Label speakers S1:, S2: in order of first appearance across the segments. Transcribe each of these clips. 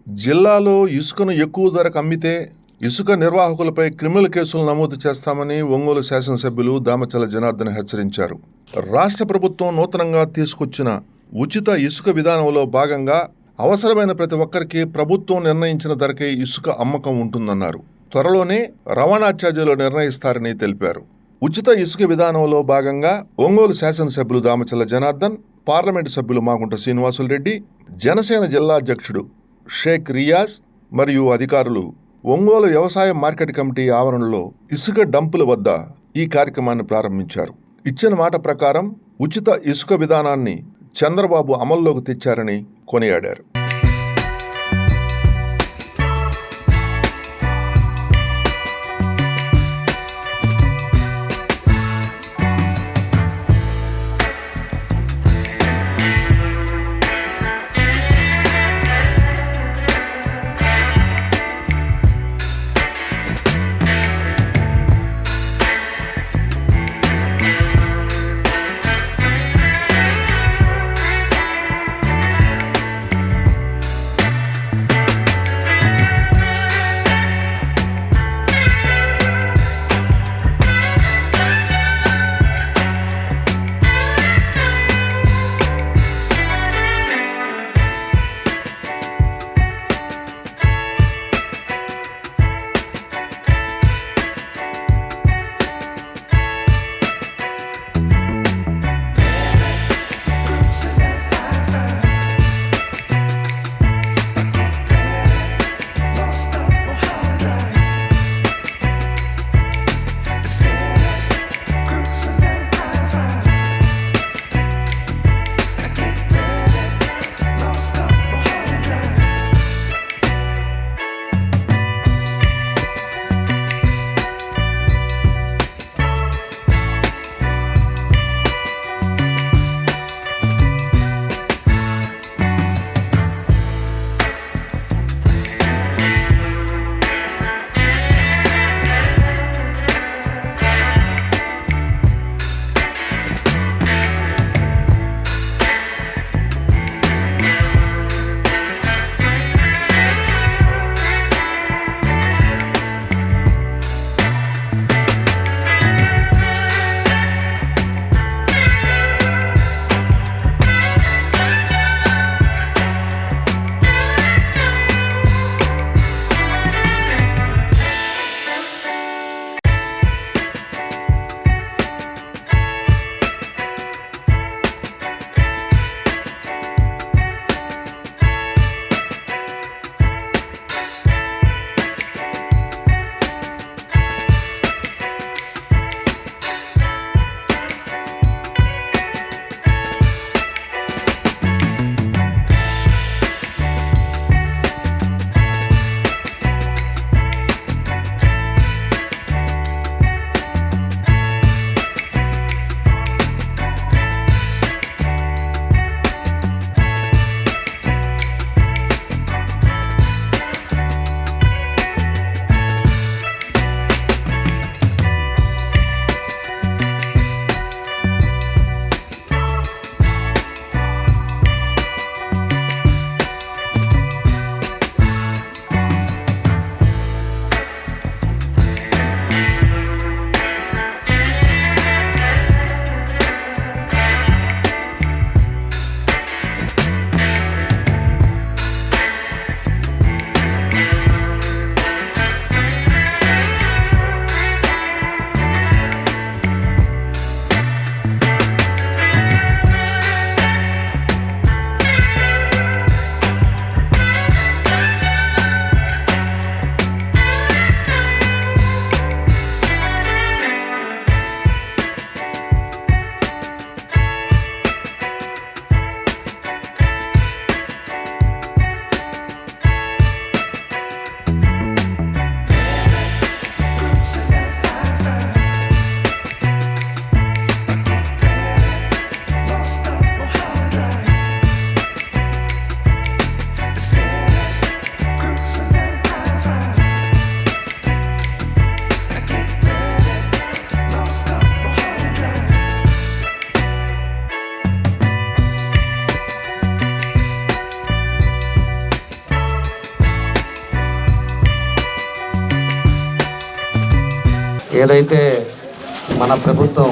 S1: జిల్లాలో ఇసుకను ఎక్కువ ధరకు అమ్మితే ఇసుక నిర్వాహకులపై క్రిమినల్ కేసులు నమోదు చేస్తామని ఒంగోలు శాసనసభ్యులు దామచల జనార్దన్ హెచ్చరించారు. రాష్ట్ర ప్రభుత్వం నూతనంగా తీసుకొచ్చిన ఉచిత ఇసుక విధానంలో భాగంగా అవసరమైన ప్రతి ఒక్కరికి ప్రభుత్వం నిర్ణయించిన ధరకే ఇసుక అమ్మకం ఉంటుందన్నారు. త్వరలోనే రవాణా ఛార్జీలు నిర్ణయిస్తారని తెలిపారు. ఉచిత ఇసుక విధానంలో భాగంగా ఒంగోలు శాసనసభ్యులు దామచల జనార్దన్, పార్లమెంటు సభ్యులు మాగుంట శ్రీనివాసులరెడ్డి, జనసేన జిల్లా అధ్యక్షుడు షేక్ రియాజ్ మరియు అధికారులు ఒంగోలు వ్యవసాయ మార్కెట్ కమిటీ ఆవరణలో ఇసుక డంపుల వద్ద ఈ కార్యక్రమాన్ని ప్రారంభించారు. ఇచ్చిన మాట ప్రకారం ఉచిత ఇసుక విధానాన్ని చంద్రబాబు అమల్లోకి తెచ్చారని కొనియాడారు.
S2: ఏదైతే మన ప్రభుత్వం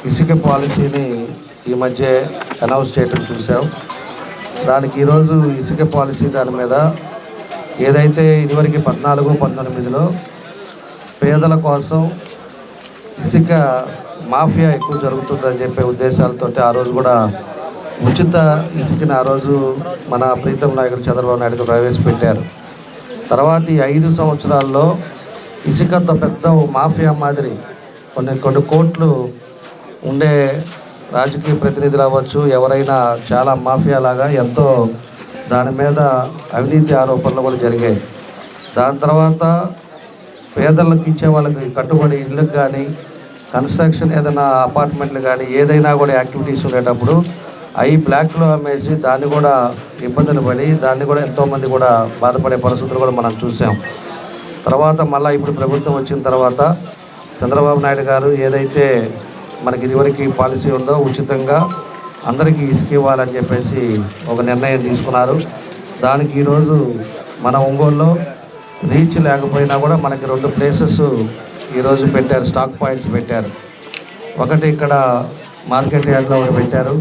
S2: ఇసుక పాలసీని ఈ మధ్య అనౌన్స్ చేయడం చూసాం. దానికి ఈరోజు ఇసుక పాలసీ దాని మీద ఏదైతే ఇదివరకు 14-19లో పేదల కోసం ఇసుక మాఫియా ఎక్కువ జరుగుతుందని చెప్పే ఉద్దేశాలతో ఆ రోజు కూడా ఉచిత ఇసుకని ఆ రోజు మన ప్రీతం నాయకుడు చంద్రబాబు నాయుడు ప్రవేశపెట్టారు. తర్వాత ఈ 5 సంవత్సరాల్లో ఇసుకంత పెద్ద మాఫియా మాదిరి కొన్ని కోట్లు ఉండే రాజకీయ ప్రతినిధులు అవ్వచ్చు, ఎవరైనా చాలా మాఫియా లాగా ఎంతో దాని మీద అవినీతి ఆరోపణలు కూడా జరిగాయి. దాని తర్వాత పేదలకు ఇచ్చే వాళ్ళకి కట్టుబడి ఇళ్ళకి కానీ కన్స్ట్రక్షన్ ఏదైనా అపార్ట్మెంట్లు కానీ ఏదైనా కూడా యాక్టివిటీస్ ఉండేటప్పుడు అవి బ్లాక్లో అమ్మేసి దాన్ని కూడా ఇబ్బందులు పడి దాన్ని కూడా ఎంతోమంది కూడా బాధపడే పరిస్థితులు కూడా మనం చూసాం. తర్వాత మళ్ళీ ఇప్పుడు ప్రభుత్వం వచ్చిన తర్వాత చంద్రబాబు నాయుడు గారు ఏదైతే మనకి ఇదివరకు పాలసీ ఉందో ఉచితంగా అందరికీ ఇసుక ఇవ్వాలని చెప్పేసి ఒక నిర్ణయం తీసుకున్నారు. దానికి ఈరోజు మన ఒంగోలులో రీచ్ లేకపోయినా కూడా మనకి 2 ప్లేసెస్ ఈరోజు పెట్టారు, స్టాక్ పాయింట్స్ పెట్టారు. ఒకటి ఇక్కడ మార్కెట్ యార్డ్లో ఒకటి పెట్టారు,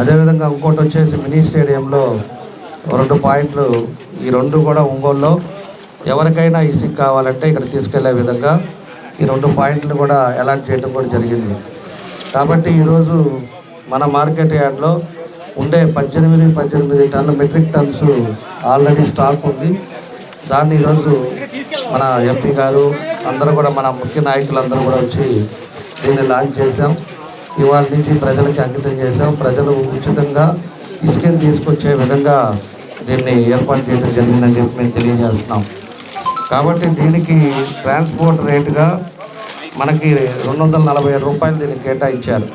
S2: అదేవిధంగా ఇంకోటి వచ్చేసి మినీ స్టేడియంలో 2 పాయింట్లు. ఈ 2 కూడా ఒంగోలులో ఎవరికైనా ఇసుక కావాలంటే ఇక్కడ తీసుకెళ్లే విధంగా ఈ 2 పాయింట్లు కూడా అలాట్ చేయడం కూడా జరిగింది. కాబట్టి ఈరోజు మన మార్కెట్ యార్డ్లో ఉండే 18 టన్నుల మెట్రిక్ టన్స్ ఆల్రెడీ స్టాక్ ఉంది. దాన్ని ఈరోజు మన ఎంపీ గారు అందరూ కూడా మన ముఖ్య నాయకులందరూ కూడా వచ్చి దీన్ని లాంచ్ చేశాం. ఇవాళ నుంచి ప్రజలకి అంకితం చేశాం. ప్రజలు ఉచితంగా ఇసుకని తీసుకొచ్చే విధంగా దీన్ని ఏర్పాటు చేయడం జరిగిందని చెప్పి మేము తెలియజేస్తున్నాం. కాబట్టి దీనికి ట్రాన్స్పోర్ట్ రేటుగా మనకి 247 రూపాయలు దీనికి కేటాయించారు.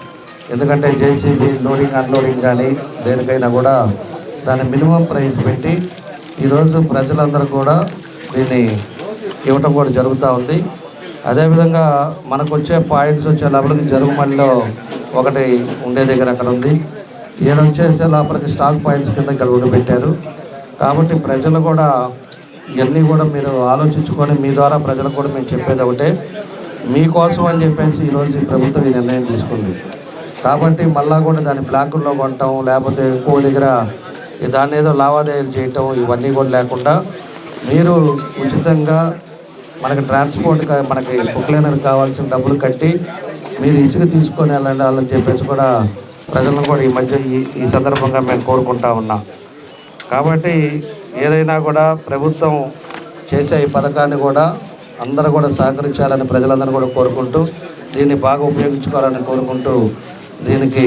S2: ఎందుకంటే జేసీబీ లోడింగ్ అన్లోడింగ్ కానీ దేనికైనా కూడా దాని మినిమం ప్రైస్ పెట్టి ఈరోజు ప్రజలందరూ కూడా దీన్ని ఇవ్వటం కూడా జరుగుతూ ఉంది. అదేవిధంగా మనకు వచ్చే పాయింట్స్ వచ్చే లోపలికి జరుగుమల్లిలో ఒకటి ఉండే దగ్గర అక్కడ ఉంది. ఈయన వచ్చేసే లోపలికి స్టాక్ పాయింట్స్ కింద ఇక్కడ ఉండిపెట్టారు. కాబట్టి ప్రజలు కూడా ఇవన్నీ కూడా మీరు ఆలోచించుకొని మీ ద్వారా ప్రజలకు కూడా మేము చెప్పేది ఒకటే, మీకోసం అని చెప్పేసి ఈరోజు ఈ ప్రభుత్వం ఈ నిర్ణయం తీసుకుంది. కాబట్టి మళ్ళా కూడా దాన్ని బ్లాకుల్లో కొనటం లేకపోతే ఇంకో దగ్గర దాన్ని ఏదో లావాదేవీలు చేయటం ఇవన్నీ కూడా లేకుండా మీరు ఉచితంగా మనకి ట్రాన్స్పోర్ట్ మనకి బుక్లైనర్ కావాల్సిన డబ్బులు కట్టి మీరు ఇసుక తీసుకొని వెళ్ళాలని చెప్పేసి కూడా ప్రజలను కూడా ఈ మధ్య ఈ సందర్భంగా మేము కోరుకుంటా ఉన్నాం. కాబట్టి ఏదైనా కూడా ప్రభుత్వం చేసే ఈ పథకాన్ని కూడా అందరూ కూడా సహకరించాలని ప్రజలందరూ కూడా కోరుకుంటూ దీన్ని బాగా ఉపయోగించుకోవాలని కోరుకుంటూ దీనికి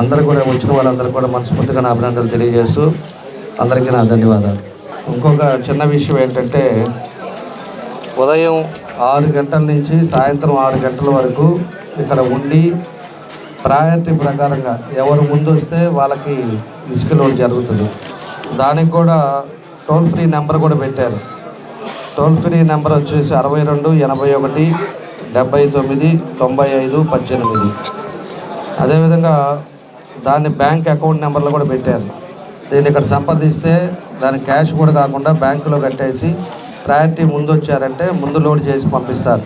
S2: అందరూ కూడా వచ్చిన వాళ్ళందరూ కూడా మనస్ఫూర్తిగా నా అభినందనలు తెలియజేస్తూ అందరికీ నా ధన్యవాదాలు. ఇంకొక చిన్న విషయం ఏంటంటే ఉదయం 6 గంటల నుంచి సాయంత్రం 6 గంటల వరకు ఇక్కడ ఉండి ప్రయారిటీ ప్రకారంగా ఎవరు ముందు వస్తే వాళ్ళకి ఇసుక లోడ్ జరుగుతుంది. దానికి కూడా టోల్ ఫ్రీ నెంబర్ కూడా పెట్టారు. టోల్ ఫ్రీ నెంబర్ వచ్చేసి 62 81 79 95 18. అదేవిధంగా దాన్ని బ్యాంక్ అకౌంట్ నెంబర్లు కూడా పెట్టారు. దీన్ని ఇక్కడ సంప్రదిస్తే దాని క్యాష్ కూడా కాకుండా బ్యాంకులో కట్టేసి ప్రయారిటీ ముందు వచ్చారంటే ముందు లోడ్ చేసి పంపిస్తారు.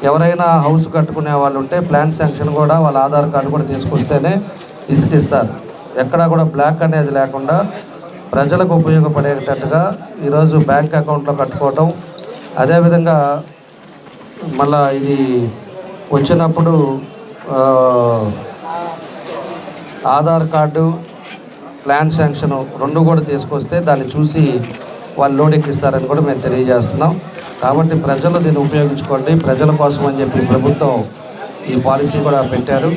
S2: ఎవరైనా హౌస్ కట్టుకునే వాళ్ళు ఉంటే ప్లాన్ శాంక్షన్ కూడా వాళ్ళ ఆధార్ కార్డు కూడా తీసుకొస్తేనే ఇసుకిస్తారు. ఎక్కడా కూడా బ్లాక్ అనేది లేకుండా ప్రజలకు ఉపయోగపడేటట్టుగా ఈరోజు బ్యాంక్ అకౌంట్లో కట్టుకోవటం. అదేవిధంగా మళ్ళా ఇది వచ్చినప్పుడు ఆధార్ కార్డు ప్లాన్ శాంక్షన్ 2 కూడా తీసుకొస్తే దాన్ని చూసి వాళ్ళు లోడ్ ఎక్కిస్తారని కూడా మేము తెలియజేస్తున్నాం. కాబట్టి ప్రజలు దీన్ని ఉపయోగించుకోండి. ప్రజల కోసం అని చెప్పి ప్రభుత్వం ఈ పాలసీ కూడా పెట్టారు.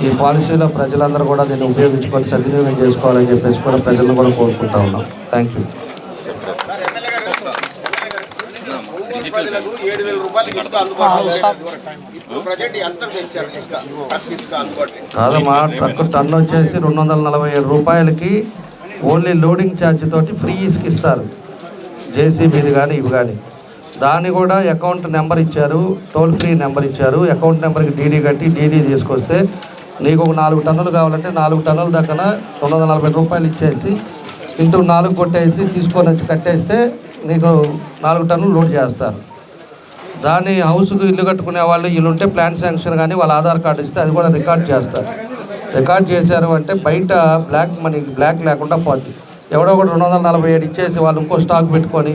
S2: ఈ పాలసీలో ప్రజలందరూ కూడా దీన్ని ఉపయోగించుకొని సద్వినియోగం చేసుకోవాలని చెప్పేసి కూడా ప్రజలను కూడా కోరుకుంటా ఉన్నాం. Thank you. కాదమ్మా, ట్రక్ టన్ను వచ్చేసి 247 రూపాయలకి ఓన్లీ లోడింగ్ ఛార్జ్ తోటి ఫ్రీ ఇసుక ఇస్తారు. జేసీబీది కానీ ఇవి కానీ దాన్ని కూడా అకౌంట్ నెంబర్ ఇచ్చారు, టోల్ ఫ్రీ నెంబర్ ఇచ్చారు. అకౌంట్ నెంబర్కి డీడీ కట్టి డీడీ తీసుకొస్తే నీకు ఒక 4 టన్నులు కావాలంటే 4 టన్నుల దగ్గర 240 రూపాయలు ఇచ్చేసి ఇంటూ 4 కొట్టేసి తీసుకొని వచ్చి కట్టేస్తే నీకు 4 టన్నులు లోడ్ చేస్తారు. దాన్ని హౌస్కు ఇల్లు కట్టుకునే వాళ్ళు వీళ్ళు ఉంటే ప్లాన్ శాంక్షన్ కానీ వాళ్ళ ఆధార్ కార్డు ఇస్తే అది కూడా రికార్డ్ చేస్తారు. రికార్డ్ చేశారు అంటే బయట బ్లాక్ లేకుండా పోద్ది. ఎవడో ఒకటి 247 ఇచ్చేసి వాళ్ళు ఇంకో స్టాక్ పెట్టుకొని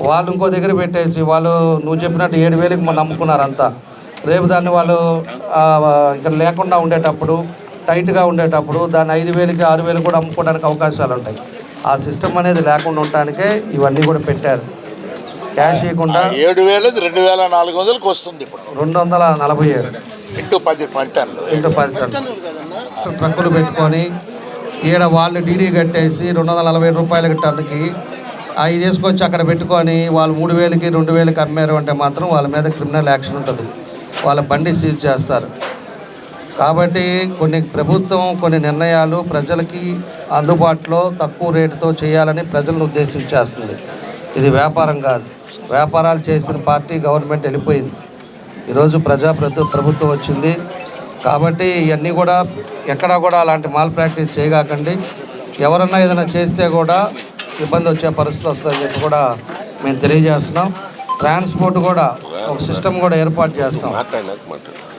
S2: వాళ్ళు ఇంకో దగ్గర పెట్టేసి వాళ్ళు నువ్వు చెప్పినట్టు 7,000కి మనం అమ్ముకున్నారు అంతా. రేపు దాన్ని వాళ్ళు ఇక్కడ లేకుండా ఉండేటప్పుడు టైట్గా ఉండేటప్పుడు దాన్ని 5,000కి 6,000 కూడా అమ్ముకోవడానికి అవకాశాలు ఉంటాయి. ఆ సిస్టమ్ అనేది లేకుండా ఉండటానికే ఇవన్నీ కూడా పెట్టారు. క్యాష్ ఇవ్వకుండా
S3: 7,000 2,400కి వస్తుంది. ఇప్పుడు
S2: 247
S3: ఇంటూ 10
S2: టన్నులు ట్రక్కులు పెట్టుకొని ఈడ వాళ్ళు డీడీ కట్టేసి 240 రూపాయలకి టన్నుకి అవి తీసుకొచ్చి అక్కడ పెట్టుకొని వాళ్ళు 3,000కి 2,000కి అమ్మారు అంటే మాత్రం వాళ్ళ మీద క్రిమినల్ యాక్షన్ ఉంటుంది. వాళ్ళ బండి సీజ్ చేస్తారు. కాబట్టి ప్రభుత్వం కొన్ని నిర్ణయాలు ప్రజలకి అందుబాటులో తక్కువ రేటుతో చేయాలని ప్రజలను ఉద్దేశించి చేస్తుంది. ఇది వ్యాపారం కాదు. వ్యాపారాలు చేసిన పార్టీ గవర్నమెంట్ వెళ్ళిపోయింది. ఈరోజు ప్రభుత్వం వచ్చింది. కాబట్టి ఇవన్నీ కూడా ఎక్కడా కూడా అలాంటి మాల్ ప్రాక్టీస్ చేయగాకండి. ఎవరన్నా ఏదైనా చేస్తే కూడా ఇబ్బంది వచ్చే పరిస్థితి వస్తుందని చెప్పి కూడా మేము తెలియజేస్తున్నాం. ట్రాన్స్పోర్ట్ కూడా ఒక సిస్టమ్ కూడా ఏర్పాటు చేస్తాం.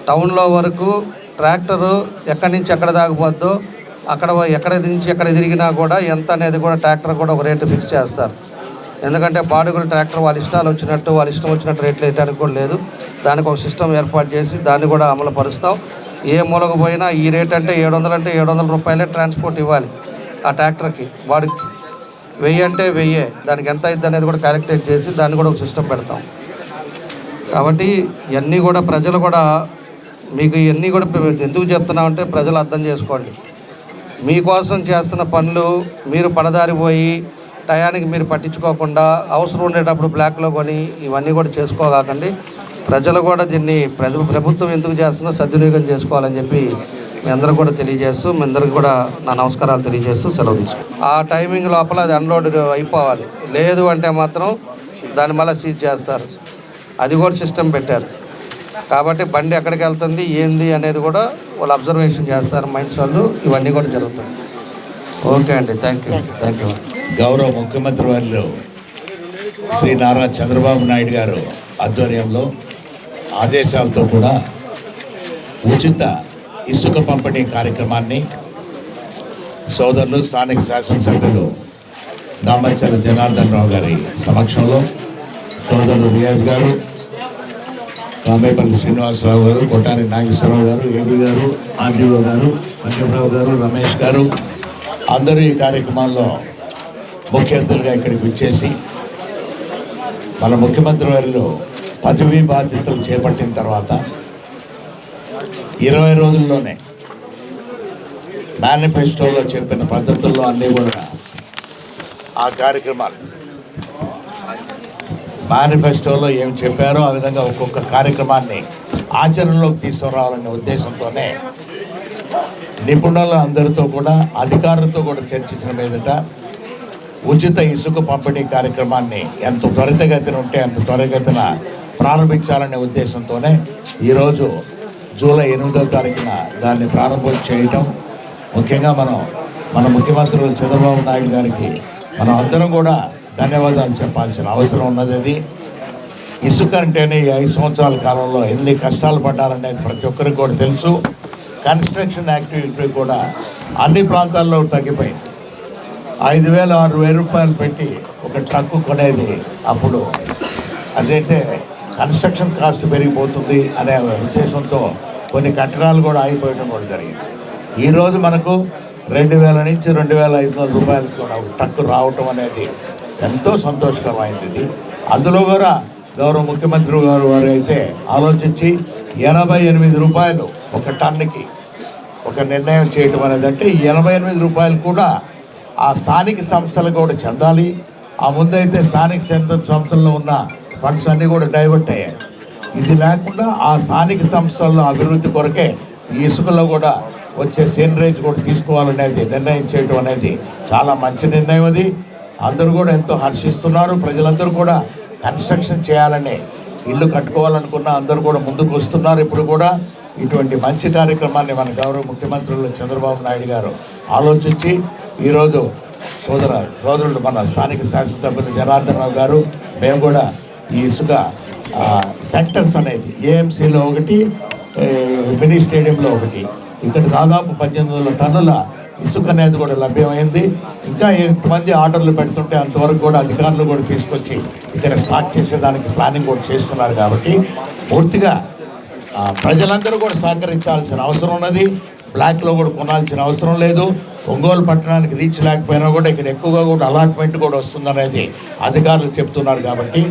S2: టౌన్లో వరకు ట్రాక్టరు ఎక్కడి నుంచి ఎక్కడ దాకపోద్దో ఎక్కడ నుంచి ఎక్కడ తిరిగినా కూడా ఎంత అనేది కూడా ట్రాక్టర్ కూడా ఒక రేటు ఫిక్స్ చేస్తారు. ఎందుకంటే బాడుగుల ట్రాక్టర్ వాళ్ళ ఇష్టం వచ్చినట్టు రేట్లు వేయడానికి కూడా లేదు. దానికి ఒక సిస్టమ్ ఏర్పాటు చేసి దాన్ని కూడా అమలు పరుస్తాం. ఏ మూలకు పోయినా ఈ రేట్ అంటే 700 అంటే 700 రూపాయలే ట్రాన్స్పోర్ట్ ఇవ్వాలి ఆ ట్రాక్టర్కి. వాడికి 1000 అంటే 1000, దానికి ఎంత అయింది అనేది కూడా క్యాలిక్యులేట్ చేసి దాన్ని కూడా ఒక సిస్టమ్ పెడతాం. కాబట్టి ఇవన్నీ కూడా ప్రజలు కూడా మీకు ఇవన్నీ కూడా ఎందుకు చెప్తున్నామంటే ప్రజలు అర్థం చేసుకోండి. మీకోసం చేస్తున్న పనులు మీరు పడదారి పోయి టయానికి మీరు పట్టించుకోకుండా అవసరం ఉండేటప్పుడు బ్లాక్లో కొని ఇవన్నీ కూడా చేసుకోకండి. ప్రజలు కూడా దీన్ని ప్రభుత్వం ఎందుకు చేస్తుందో సద్వినియోగం చేసుకోవాలని చెప్పి మీ అందరూ కూడా తెలియజేస్తూ మీ అందరికీ కూడా నా నమస్కారాలు తెలియజేస్తూ సెలవు తీసుకుంటాం. ఆ టైమింగ్ లోపల అది అన్లోడ్ అయిపోవాలి. లేదు అంటే మాత్రం దాన్ని మళ్ళీ సీజ్ చేస్తారు. అది కూడా సిస్టమ్ పెట్టారు. కాబట్టి బండి ఎక్కడికి వెళ్తుంది ఏంది అనేది కూడా వాళ్ళు అబ్జర్వేషన్ చేస్తారు మైన్స్ వాళ్ళు. ఇవన్నీ కూడా జరుగుతుంది. ఓకే అండి, థ్యాంక్ యూ.
S4: గౌరవ ముఖ్యమంత్రి వారిలో శ్రీ నారా చంద్రబాబు నాయుడు గారు ఆధ్వర్యంలో ఆదేశాలతో కూడా ఉచిత ఇసుక పంపిణీ కార్యక్రమాన్ని సోదరులు స్థానిక శాసనసభ్యులు దామచల జనార్దన్ రావు గారి సమక్షంలో సోదరులు రియాజ్ గారు, రామేపల్లి శ్రీనివాసరావు గారు, కొట్టారి నాగేశ్వరరావు గారు, ఏబీ గారు, ఆర్డీఓ గారు, పంజాబరావు గారు, రమేష్ గారు అందరూ ఈ కార్యక్రమాల్లో ముఖ్య అతిథులుగా ఇక్కడికి వచ్చేసి మన ముఖ్యమంత్రి వారిలో పదవీ బాధ్యతలు చేపట్టిన తర్వాత 20 రోజుల్లోనే మేనిఫెస్టోలో చెప్పిన పద్ధతుల్లో అన్నీ కూడా ఆ కార్యక్రమాలు మేనిఫెస్టోలో ఏం చెప్పారో ఆ విధంగా ఒక్కొక్క కార్యక్రమాన్ని ఆచరణలోకి తీసుకురావాలనే ఉద్దేశంతోనే నిపుణుల అందరితో కూడా అధికారులతో కూడా చర్చించిన మీదట ఉచిత ఇసుక పంపిణీ కార్యక్రమాన్ని ఎంత త్వరితగతిన ఉంటే అంత త్వరితగతిన ప్రారంభించాలనే ఉద్దేశంతోనే ఈరోజు జూలై 8వ తారీఖున దాన్ని ప్రారంభం చేయటం. ముఖ్యంగా మన ముఖ్యమంత్రి చంద్రబాబు నాయుడు గారికి మనం అందరం కూడా ధన్యవాదాలు చెప్పాల్సిన అవసరం ఉన్నది. అది ఇసుక అంటేనే ఈ 5 సంవత్సరాల కాలంలో ఎన్ని కష్టాలు పడ్డారనేది ప్రతి ఒక్కరికి కూడా తెలుసు. కన్స్ట్రక్షన్ యాక్టివిటీ కూడా అన్ని ప్రాంతాల్లో తగ్గిపోయింది. 5,000 6,000 రూపాయలు పెట్టి ఒక ట్రక్కు కొనేది అప్పుడు అదైతే కన్స్ట్రక్షన్ కాస్ట్ పెరిగిపోతుంది అనే ఉద్దేశంతో కొన్ని కట్టడాలు కూడా ఆగిపోయడం కూడా జరిగింది. ఈరోజు మనకు 2,000 నుంచి 2,500 రూపాయలకి కూడా ట్రక్కు రావటం అనేది ఎంతో సంతోషకరమైంది. ఇది అందులో కూడా గౌరవ ముఖ్యమంత్రి గారు వారు అయితే ఆలోచించి 88 రూపాయలు ఒక టన్నుకి ఒక నిర్ణయం చేయటం అనేది, అంటే 88 రూపాయలు కూడా ఆ స్థానిక సంస్థలు కూడా చెందాలి. ఆ ముందైతే స్థానిక సంస్థల్లో ఉన్న ఫండ్స్ అన్నీ కూడా డైవర్ట్ అయ్యాయి. ఇది లేకుండా ఆ స్థానిక సంస్థల్లో అభివృద్ధి కొరకే ఈ ఇసుకలో కూడా వచ్చే సేనరేజ్ కూడా తీసుకోవాలనేది నిర్ణయం చేయడం అనేది చాలా మంచి నిర్ణయం. అది అందరూ కూడా ఎంతో హర్షిస్తున్నారు. ప్రజలందరూ కూడా కన్స్ట్రక్షన్ చేయాలని, ఇల్లు కట్టుకోవాలనుకున్న అందరూ కూడా ముందుకు వస్తున్నారు. ఇప్పుడు కూడా ఇటువంటి మంచి కార్యక్రమాన్ని మన గౌరవ ముఖ్యమంత్రులు చంద్రబాబు నాయుడు గారు ఆలోచించి ఈరోజు సోదరుడు మన స్థానిక శాసనసభ్యులు జనార్దన్ రావు గారు మేము కూడా ఈ ఇసుక సెక్టర్స్ అనేది ఏఎంసీలో ఒకటి, మినీ స్టేడియంలో ఒకటి. ఇక్కడ దాదాపు 18,000 టన్నుల ఇసుక అనేది కూడా లభ్యమైంది. ఇంకా ఎంతమంది ఆర్డర్లు పెడుతుంటే అంతవరకు కూడా అధికారులు కూడా తీసుకొచ్చి ఇక్కడ స్టార్ట్ చేసేదానికి ప్లానింగ్ కూడా చేస్తున్నారు. కాబట్టి పూర్తిగా ప్రజలందరూ కూడా సహకరించాల్సిన అవసరం ఉన్నది. బ్లాక్లో కూడా కొనాల్సిన అవసరం లేదు. ఒంగోలు పట్టణానికి రీచ్ లేకపోయినా కూడా ఇక్కడ ఎక్కువగా కూడా అలాట్మెంట్ కూడా వస్తుందనేది అధికారులు చెప్తున్నారు. కాబట్టి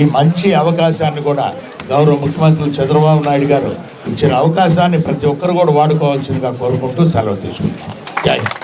S4: ఈ మంచి అవకాశాన్ని కూడా గౌరవ ముఖ్యమంత్రి చంద్రబాబు నాయుడు గారు ఇచ్చిన అవకాశాన్ని ప్రతి ఒక్కరు కూడా వాడుకోవాల్సిందిగా కోరుకుంటూ సెలవు తీసుకుంటాం. జై హింద్.